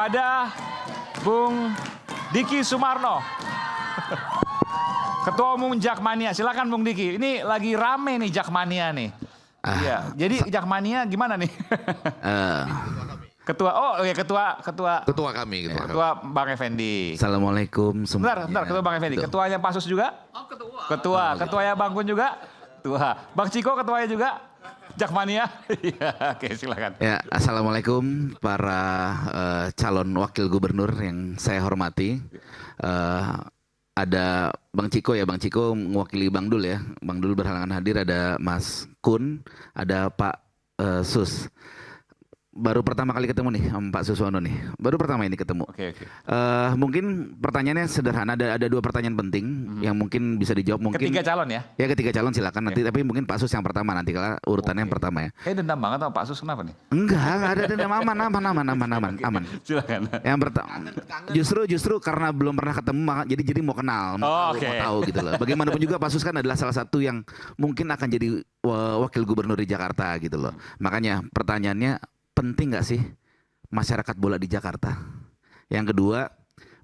ada Bung Diki Sumarno. Ketua Umum Jakmania. Silakan Bung Diki. Ini lagi rame nih Jakmania nih. Iya. Jadi Jakmania gimana nih? Ketua kami. Ketua Bang Effendi. Assalamualaikum semuanya. Bentar, Ketua Bang Effendi. Ketuanya Pasus juga? Oh, ketuanya Bang Kun juga? Ketua. Bang Ciko ketuanya juga? Jakmania? Oke, silakan. Ya, assalamualaikum para calon wakil gubernur yang saya hormati. Ada Bang Ciko ya, Bang Ciko mewakili Bang Dul ya. Bang Dul berhalangan hadir, ada Mas Kun, ada Pak Sus. Baru pertama kali ketemu nih sama Pak Suswono nih. Baru pertama ini ketemu. Oke. Mungkin pertanyaannya sederhana. Ada dua pertanyaan penting yang mungkin bisa dijawab. Mungkin ketiga calon ya? Ya ketiga calon silakan nanti. Tapi mungkin Pak Sus yang pertama nanti kalau urutannya yang pertama ya. Kayak dendam banget sama Pak Sus, kenapa nih? Enggak ada dendam, aman. Silakan. Yang pertama, justru karena belum pernah ketemu, jadi mau kenal, mau tahu gitu loh. Bagaimanapun juga Pak Sus kan adalah salah satu yang mungkin akan jadi wakil gubernur di Jakarta gitu loh. Makanya pertanyaannya, penting nggak sih masyarakat bola di Jakarta? Yang kedua,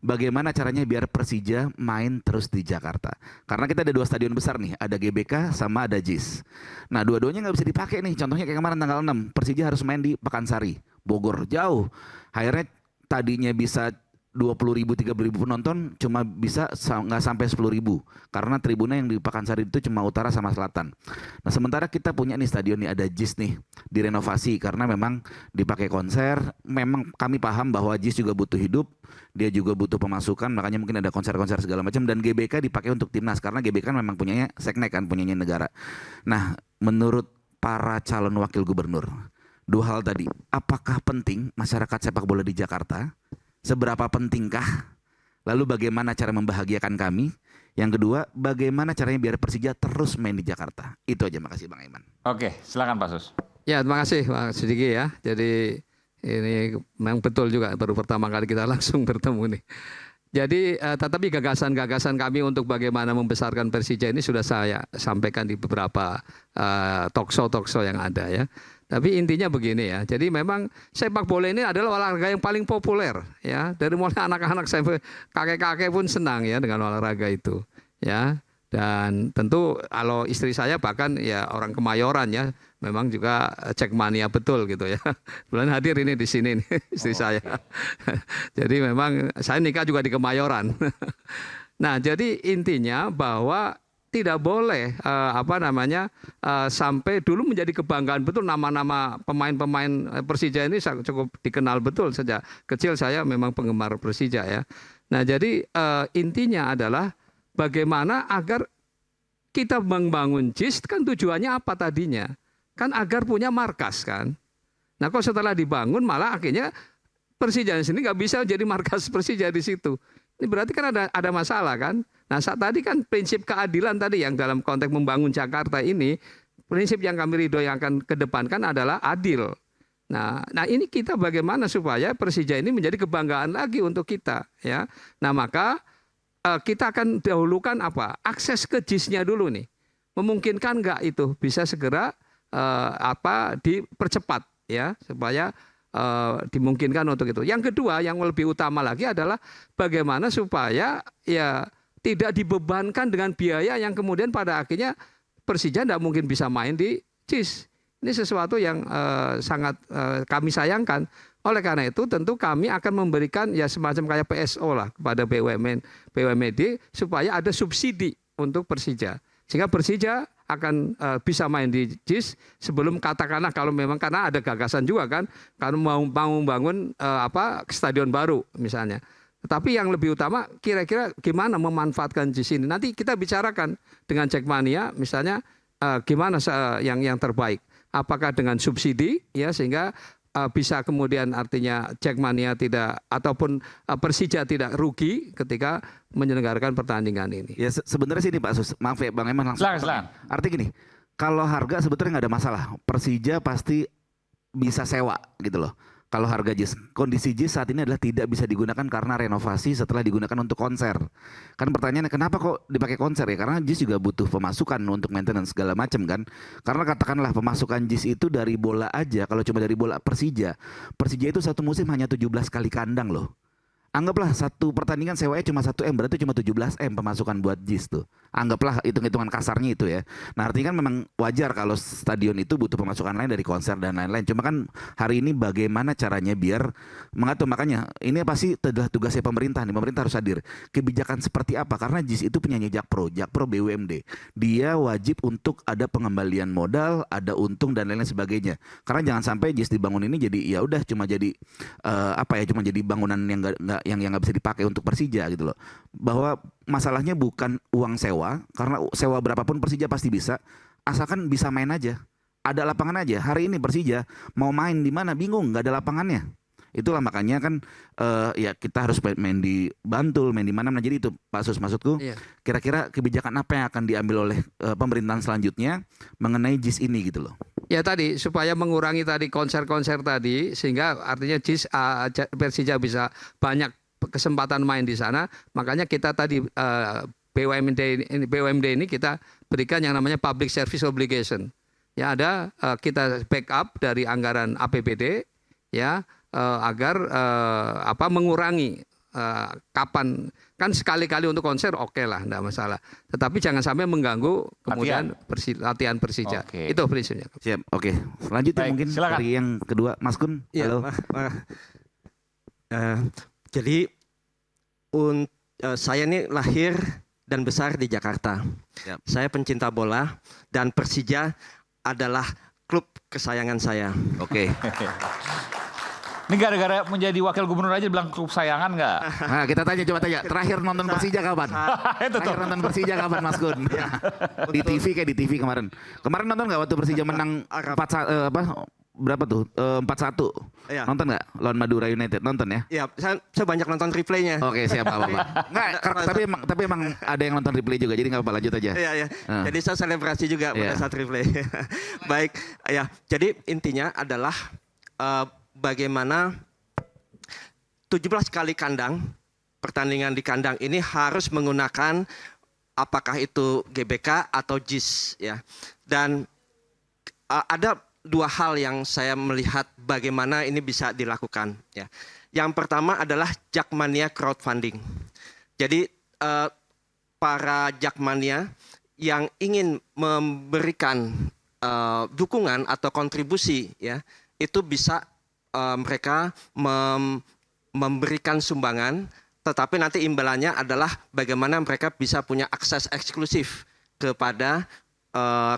bagaimana caranya biar Persija main terus di Jakarta? Karena kita ada dua stadion besar nih, ada GBK sama ada JIS. Nah, dua-duanya nggak bisa dipakai nih. Contohnya kayak kemarin tanggal 6, Persija harus main di Pekansari, Bogor, jauh. Akhirnya tadinya bisa 20.000, 30.000 penonton, cuma bisa nggak sampai 10.000 karena tribunnya yang di Pakansari itu cuma utara sama selatan. Nah, sementara kita punya nih stadion nih, ada JIS nih direnovasi karena memang dipakai konser. Memang kami paham bahwa JIS juga butuh hidup, dia juga butuh pemasukan, makanya mungkin ada konser-konser segala macam. Dan GBK dipakai untuk timnas karena GBK memang punyanya seknek kan, punyanya negara. Nah, menurut para calon wakil gubernur, dua hal tadi, apakah penting masyarakat sepak bola di Jakarta? Seberapa pentingkah? Lalu bagaimana cara membahagiakan kami? Yang kedua, bagaimana caranya biar Persija terus main di Jakarta? Itu aja, makasih Bang Aiman. Oke, silakan Pak Sus. Ya, terima kasih Pak Sidiki ya. Jadi ini memang betul juga, baru pertama kali kita langsung bertemu nih. Jadi tetapi gagasan-gagasan kami untuk bagaimana membesarkan Persija ini sudah saya sampaikan di beberapa talk show yang ada ya. Tapi intinya begini ya, jadi memang sepak bola ini adalah olahraga yang paling populer ya. Dari mulai anak-anak sampai kakek-kakek pun senang ya dengan olahraga itu ya. Dan tentu kalau istri saya bahkan ya orang Kemayoran ya, memang juga Jakmania betul gitu ya. Bulan hadir ini di sini nih, istri saya. Jadi memang saya nikah juga di Kemayoran. Nah, jadi intinya bahwa tidak boleh sampai dulu menjadi kebanggaan betul nama-nama pemain-pemain Persija ini cukup dikenal betul sejak kecil. Saya memang penggemar Persija ya. Nah, jadi intinya adalah bagaimana agar kita membangun JIS kan tujuannya apa tadinya? Kan agar punya markas kan. Nah, kok setelah dibangun malah akhirnya Persija sini nggak bisa jadi markas Persija di situ. Ini berarti kan ada masalah kan? Nah, saat tadi kan prinsip keadilan tadi yang dalam konteks membangun Jakarta ini, prinsip yang kami ridho yang akan kedepankan adalah adil. Nah ini kita bagaimana supaya Persija ini menjadi kebanggaan lagi untuk kita ya. Nah, maka kita akan dahulukan apa? Akses ke JIS-nya dulu nih. Memungkinkan nggak itu bisa segera dipercepat ya supaya dimungkinkan untuk itu. Yang kedua, yang lebih utama lagi adalah bagaimana supaya ya tidak dibebankan dengan biaya yang kemudian pada akhirnya Persija tidak mungkin bisa main di JIS. Ini sesuatu yang sangat kami sayangkan. Oleh karena itu tentu kami akan memberikan ya semacam kayak PSO lah kepada BUMD supaya ada subsidi untuk Persija. Sehingga Persija akan bisa main di JIS sebelum katakanlah kalau memang karena ada gagasan juga kan karena mau membangun stadion baru misalnya. Tetapi yang lebih utama kira-kira gimana memanfaatkan JIS ini. Nanti kita bicarakan dengan Jakmania misalnya gimana yang terbaik. Apakah dengan subsidi ya sehingga bisa kemudian artinya Jakmania tidak ataupun Persija tidak rugi ketika menyelenggarakan pertandingan ini. Ya sebenarnya sini Pak Sus, maaf ya Bang Eman langsung. Silakan. Artinya gini, kalau harga sebetulnya nggak ada masalah. Persija pasti bisa sewa gitu loh. kalau harga JIS. Kondisi JIS saat ini adalah tidak bisa digunakan karena renovasi setelah digunakan untuk konser. Kan pertanyaannya kenapa kok dipakai konser ya? Karena JIS juga butuh pemasukan untuk maintenance segala macam kan. Karena katakanlah pemasukan JIS itu dari bola aja, kalau cuma dari bola Persija. Persija itu satu musim hanya 17 kali kandang loh. Anggaplah satu pertandingan sewanya cuma 1 M, berarti cuma 17 M pemasukan buat JIS tuh. Anggaplah hitung-hitungan kasarnya itu ya. Nah artinya kan memang wajar kalau stadion itu butuh pemasukan lain dari konser dan lain-lain. Cuma kan hari ini bagaimana caranya biar mengatur, makanya ini pasti adalah tugasnya pemerintah nih. Pemerintah harus hadir. Kebijakan seperti apa? Karena JIS itu punyanya Jakpro BUMD. Dia wajib untuk ada pengembalian modal, ada untung dan lain-lain sebagainya. Karena jangan sampai JIS dibangun ini jadi ya udah cuma jadi cuma jadi bangunan yang nggak bisa dipakai untuk Persija gitu loh. Bahwa masalahnya bukan uang sewa, karena sewa berapapun Persija pasti bisa, asalkan bisa main aja, ada lapangan aja. Hari ini Persija mau main di mana bingung, nggak ada lapangannya. Itulah makanya kan ya kita harus main di Bantul, main di mana. Nah jadi itu Pak Sus, maksudku kira-kira kebijakan apa yang akan diambil oleh pemerintahan selanjutnya mengenai JIS ini gitu loh. Ya tadi supaya mengurangi tadi konser-konser tadi, sehingga artinya JIS Persija bisa banyak kesempatan main di sana. Makanya kita tadi BUMD ini kita berikan yang namanya Public Service Obligation. Ya ada kita backup dari anggaran APBD ya agar mengurangi kapan kan sekali-kali untuk konser oke lah, enggak masalah. Tetapi jangan sampai mengganggu kemudian latihan Persija. Itu prinsipnya. Siap. Oke. Selanjutnya mungkin silakan. Dari yang kedua, Mas Kun. Ya, halo. Jadi saya ini lahir dan besar di Jakarta. Yep. Saya pencinta bola dan Persija adalah klub kesayangan saya. Oke. Ini gara-gara menjadi wakil gubernur aja bilang klub sayangan nggak? Nah, kita coba tanya. Terakhir nonton Persija kapan? Terakhir nonton Persija kapan, Mas Kun? Ya. Di TV kayak di TV kemarin. Kemarin nonton nggak waktu Persija menang 4-1 berapa tuh? 4-1. Ya. Nonton nggak lawan Madura United? Nonton ya? Iya, saya banyak nonton replaynya. Oke, siap Bapak. Nggak, tapi emang ada yang nonton replay juga, jadi nggak apa-apa, lanjut aja. Iya. Jadi saya selebrasi juga pada saat replay. Baik, ya. Jadi intinya adalah bagaimana 17 kali kandang, pertandingan di kandang ini harus menggunakan apakah itu GBK atau JIS ya. Dan ada dua hal yang saya melihat bagaimana ini bisa dilakukan ya. Yang pertama adalah Jakmania crowdfunding. Jadi para Jakmania yang ingin memberikan dukungan atau kontribusi ya, itu bisa mereka memberikan sumbangan, tetapi nanti imbalannya adalah bagaimana mereka bisa punya akses eksklusif kepada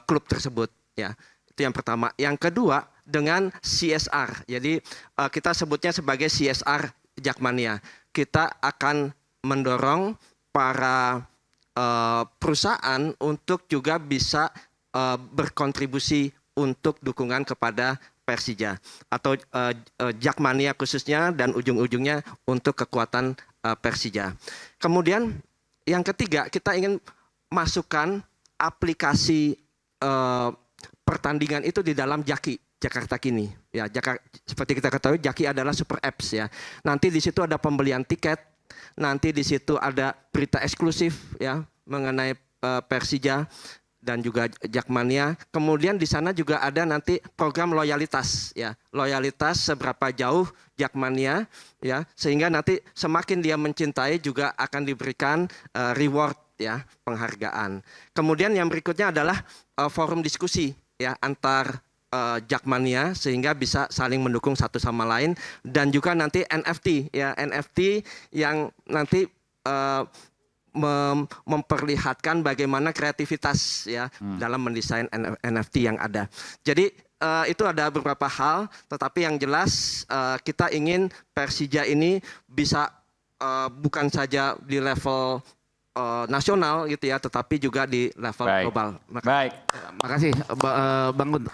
klub tersebut ya. Itu yang pertama. Yang kedua dengan CSR. Jadi kita sebutnya sebagai CSR Jakmania. Kita akan mendorong para perusahaan untuk juga bisa berkontribusi untuk dukungan kepada Persija atau Jakmania khususnya dan ujung-ujungnya untuk kekuatan Persija. Kemudian yang ketiga kita ingin masukkan aplikasi pertandingan itu di dalam Jaki Jakarta Kini. Ya, seperti kita ketahui Jaki adalah super apps ya. Nanti di situ ada pembelian tiket, nanti di situ ada berita eksklusif ya mengenai Persija dan juga Jakmania. Kemudian di sana juga ada nanti program loyalitas ya. Loyalitas seberapa jauh Jakmania ya, sehingga nanti semakin dia mencintai juga akan diberikan reward ya, penghargaan. Kemudian yang berikutnya adalah forum diskusi ya antar Jakmania sehingga bisa saling mendukung satu sama lain, dan juga nanti NFT ya, NFT yang nanti memperlihatkan bagaimana kreativitas ya dalam mendesain NFT yang ada. Jadi itu ada beberapa hal, tetapi yang jelas kita ingin Persija ini bisa bukan saja di level nasional gitu ya, tetapi juga di level global. Baik. Makasih Bang Kun,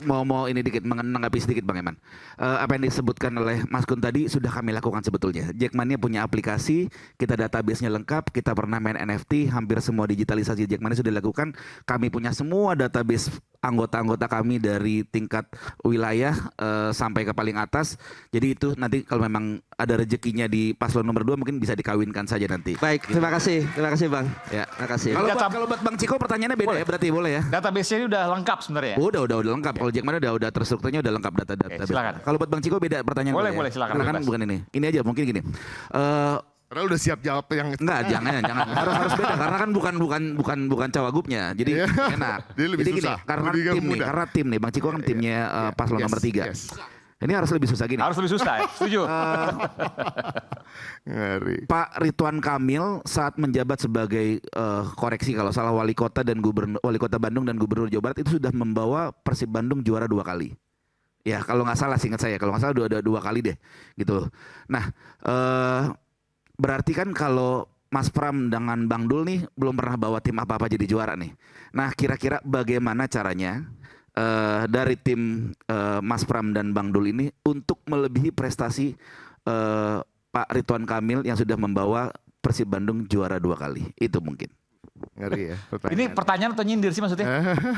mau ini dikit menanggapi sedikit Bang Eman. Apa yang disebutkan oleh Mas Kun tadi sudah kami lakukan sebetulnya. Jakmania punya aplikasi, kita database-nya lengkap, kita pernah main NFT, hampir semua digitalisasi Jakmania sudah dilakukan. Kami punya semua database anggota-anggota kami dari tingkat wilayah sampai ke paling atas. Jadi itu nanti kalau memang ada rezekinya di paslon nomor 2 mungkin bisa dikawinkan saja nanti. Baik, terima kasih Bang. Ya. Terima kasih. Kalau buat Bang Ciko pertanyaannya beda ya, berarti boleh ya? Database-nya ini udah lengkap sebenarnya ya? Udah lengkap. Kalau Jackmania udah terstrukturnya udah lengkap data-data. Silakan. Kalau buat Bang Ciko beda pertanyaan. Boleh, silakan. Karena kan bukan ini. Ini aja mungkin gini. Padahal udah siap jawab yang Enggak, jangan. Harus beda karena kan bukan cawagupnya. Jadi enak. Jadi lebih gini, susah. karena tim nih, Bang Ciko kan timnya paslon nomor 3. Yes. Ini harus lebih susah gini. Harus lebih susah ya? Setuju? Ngeri. Pak Ridwan Kamil saat menjabat sebagai koreksi kalau salah wali kota Bandung dan gubernur Jawa Barat itu sudah membawa Persib Bandung juara 2 kali. Ya kalau nggak salah, seingat saya kalau nggak salah udah 2 kali deh gitu. Nah berarti kan kalau Mas Pram dengan Bang Dul nih belum pernah bawa tim apa-apa jadi juara nih. Nah kira-kira bagaimana caranya dari tim Mas Pram dan Bang Dul ini untuk melebihi prestasi Pak Ridwan Kamil yang sudah membawa Persib Bandung juara 2 kali? Itu mungkin. Ngeri ya pertanyaan. Ini pertanyaan atau nyindir sih maksudnya?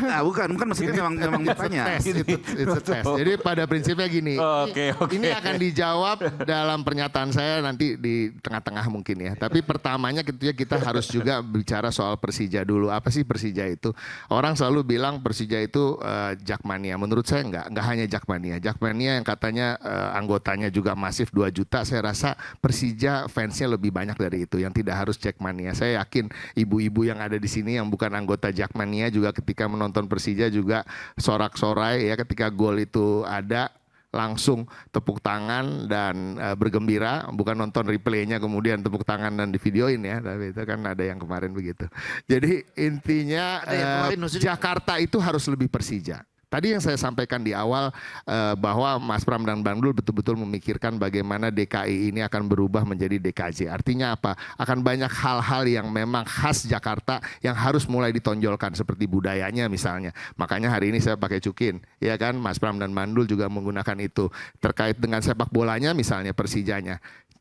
Nah, bukan maksudnya memang bertanya. It's a test. Jadi pada prinsipnya gini. Oke. Ini akan dijawab dalam pernyataan saya nanti di tengah-tengah mungkin ya. Tapi pertamanya kita harus juga bicara soal Persija dulu. Apa sih Persija itu? Orang selalu bilang Persija itu Jakmania. Menurut saya enggak hanya Jakmania. Jakmania yang katanya anggotanya juga masif 2 juta. Saya rasa Persija fansnya lebih banyak dari itu. Yang tidak harus Jakmania. Saya yakin ibu-ibu yang ada di sini yang bukan anggota Jakmania juga ketika menonton Persija juga sorak-sorai ya ketika gol itu ada langsung tepuk tangan dan bergembira, bukan nonton replaynya kemudian tepuk tangan dan divideoin ya, tapi itu kan ada yang kemarin begitu. Jadi intinya Jakarta itu harus lebih Persija. Tadi yang saya sampaikan di awal bahwa Mas Pram dan Bang Dul betul-betul memikirkan bagaimana DKI ini akan berubah menjadi DKJ. Artinya apa? Akan banyak hal-hal yang memang khas Jakarta yang harus mulai ditonjolkan seperti budayanya misalnya. Makanya hari ini saya pakai cukin, ya kan? Mas Pram dan Bang Dul juga menggunakan itu. Terkait dengan sepak bolanya misalnya Persijanya.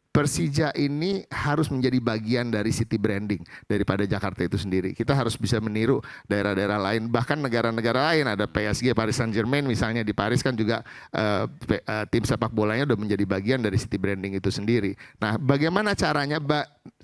Persija ini harus menjadi bagian dari city branding daripada Jakarta itu sendiri. Kita harus bisa meniru daerah-daerah lain, bahkan negara-negara lain. Ada PSG, Paris Saint-Germain misalnya di Paris kan juga tim sepak bolanya udah menjadi bagian dari city branding itu sendiri. Nah, bagaimana caranya?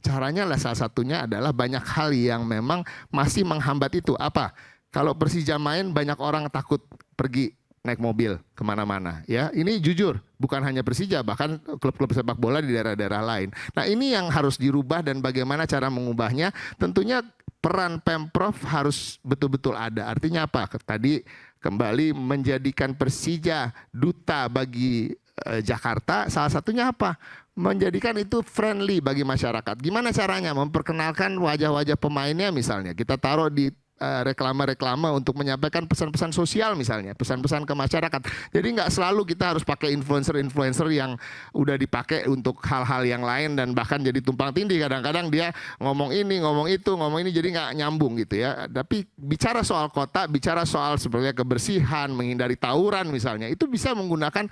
Caranya lah salah satunya adalah banyak hal yang memang masih menghambat itu. Apa? Kalau Persija main banyak orang takut pergi naik mobil kemana-mana ya. Ini jujur bukan hanya Persija, bahkan klub-klub sepak bola di daerah-daerah lain. Nah ini yang harus dirubah dan bagaimana cara mengubahnya. Tentunya peran Pemprov harus betul-betul ada. Artinya apa? Tadi kembali menjadikan Persija duta bagi Jakarta. Salah satunya apa? Menjadikan itu friendly bagi masyarakat. Gimana caranya? Memperkenalkan wajah-wajah pemainnya misalnya. Kita taruh di reklame-reklame untuk menyampaikan pesan-pesan sosial misalnya, pesan-pesan ke masyarakat. Jadi nggak selalu kita harus pakai influencer-influencer yang udah dipakai untuk hal-hal yang lain dan bahkan jadi tumpang tindih. Kadang-kadang dia ngomong ini, ngomong itu, ngomong ini jadi nggak nyambung gitu ya. Tapi bicara soal kota, bicara soal sebenarnya kebersihan, menghindari tawuran misalnya, itu bisa menggunakan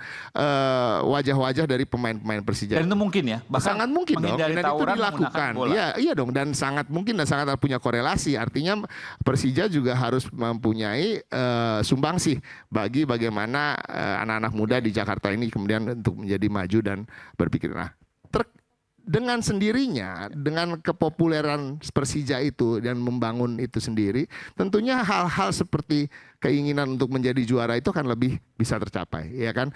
wajah-wajah dari pemain-pemain Persija. Dan itu mungkin ya? Bahkan sangat mungkin dong, dan itu dilakukan. Iya dong, dan sangat mungkin dan sangat punya korelasi. Artinya Persija juga harus mempunyai sumbangsih bagi bagaimana anak-anak muda di Jakarta ini kemudian untuk menjadi maju dan berpikir. Nah, dengan sendirinya, dengan kepopuleran Persija itu dan membangun itu sendiri, tentunya hal-hal seperti keinginan untuk menjadi juara itu akan lebih bisa tercapai, ya kan?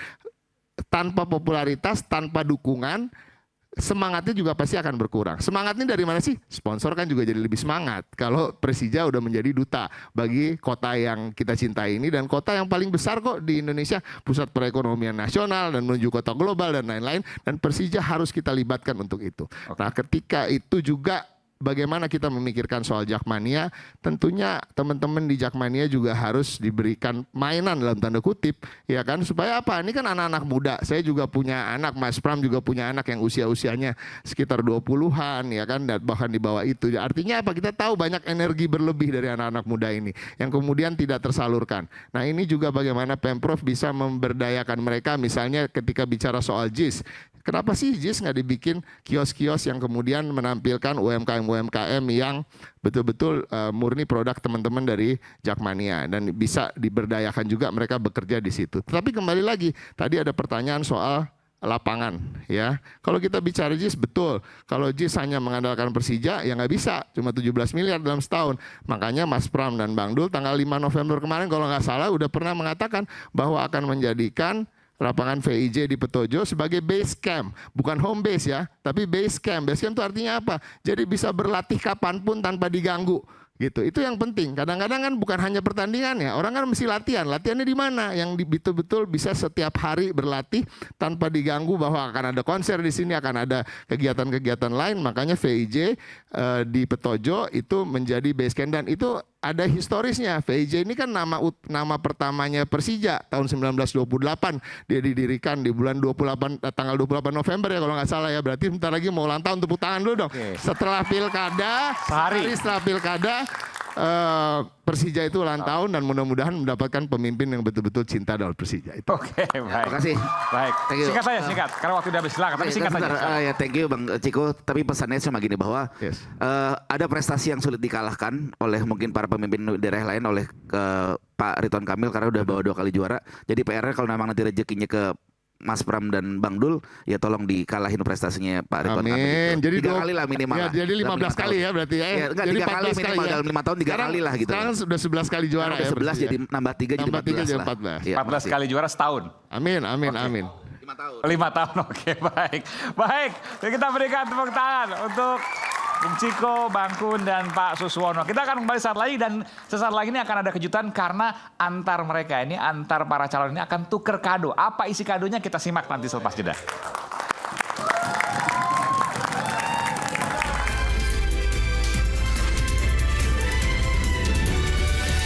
Tanpa popularitas, tanpa dukungan, semangatnya juga pasti akan berkurang. Semangatnya dari mana sih? Sponsor kan juga jadi lebih semangat. Kalau Persija udah menjadi duta bagi kota yang kita cintai ini dan kota yang paling besar kok di Indonesia, pusat perekonomian nasional dan menuju kota global dan lain-lain. Dan Persija harus kita libatkan untuk itu. Nah, ketika itu juga bagaimana kita memikirkan soal Jakmania, tentunya teman-teman di Jakmania juga harus diberikan mainan dalam tanda kutip, ya kan, supaya apa? Ini kan anak-anak muda. Saya juga punya anak, Mas Pram juga punya anak yang usia-usianya sekitar 20-an, ya kan, dan bahkan di bawah itu. Artinya apa? Kita tahu banyak energi berlebih dari anak-anak muda ini yang kemudian tidak tersalurkan. Nah, ini juga bagaimana Pemprov bisa memberdayakan mereka, misalnya ketika bicara soal JIS. Kenapa sih JIS nggak dibikin kios-kios yang kemudian menampilkan UMKM-UMKM yang betul-betul murni produk teman-teman dari Jakmania dan bisa diberdayakan juga mereka bekerja di situ. Tetapi kembali lagi, tadi ada pertanyaan soal lapangan ya. Kalau kita bicara JIS betul, kalau JIS hanya mengandalkan Persija ya nggak bisa, cuma 17 miliar dalam setahun. Makanya Mas Pram dan Bang Dul tanggal 5 November kemarin kalau nggak salah udah pernah mengatakan bahwa akan menjadikan lapangan VIJ di Petojo sebagai base camp, bukan home base ya, tapi base camp. Base camp itu artinya apa? Jadi bisa berlatih kapanpun tanpa diganggu. Gitu. Itu yang penting. Kadang-kadang kan bukan hanya pertandingan ya. Orang kan mesti latihan. Latihannya di mana? Yang betul-betul bisa setiap hari berlatih tanpa diganggu bahwa akan ada konser di sini, akan ada kegiatan-kegiatan lain. Makanya VIJ di Petojo itu menjadi base camp dan itu ada historisnya. VIJ ini kan nama pertamanya Persija tahun 1928. Dia didirikan di bulan tanggal 28 November ya kalau nggak salah ya. Berarti bentar lagi mau ulang tahun, tepuk tangan dulu dong. Setelah pilkada, sehari setelah pilkada Persija itu ulang tahun dan mudah-mudahan mendapatkan pemimpin yang betul-betul cinta dengan Persija itu. Oke, baik. Terima kasih. Baik. Thank you. Singkat saja, singkat. Karena waktu udah habis, silakan. Tapi singkat saja. Ya, thank you Bang Ciko. Tapi pesannya cuma gini bahwa Yes. ada prestasi yang sulit dikalahkan oleh mungkin para pemimpin daerah lain, oleh Pak Ridwan Kamil karena udah bawa 2 kali juara. Jadi PR-nya kalau memang nanti rezekinya ke Mas Pram dan Bang Dul, ya tolong dikalahin prestasinya Pak Ridwan Kamil. Amin. Itu. Jadi 3 kali lah minimal. Ya, lah. jadi 15 kali ya berarti ya. Ya, enggak, jadi 3 kali 14 minimal ya. dalam 5 tahun 3 kali lah gitu. Sekarang sudah 11 kali juara Sekarang ya. udah 11 berarti jadi ya. nambah 3 jadi Nambah 14 3 jadi lah. 14. Iya, 14 kali juara setahun. Amin, amin, amin. 5 tahun. 5 tahun, oke, baik. Baik, jadi kita berikan tepuk tangan untuk Bung Ciko, Bang Kun, dan Pak Suswono. Kita akan kembali saat lagi dan sesaat lagi ini akan ada kejutan karena antar mereka ini, antar para calon ini akan tuker kado. Apa isi kadonya kita simak nanti selepas jeda.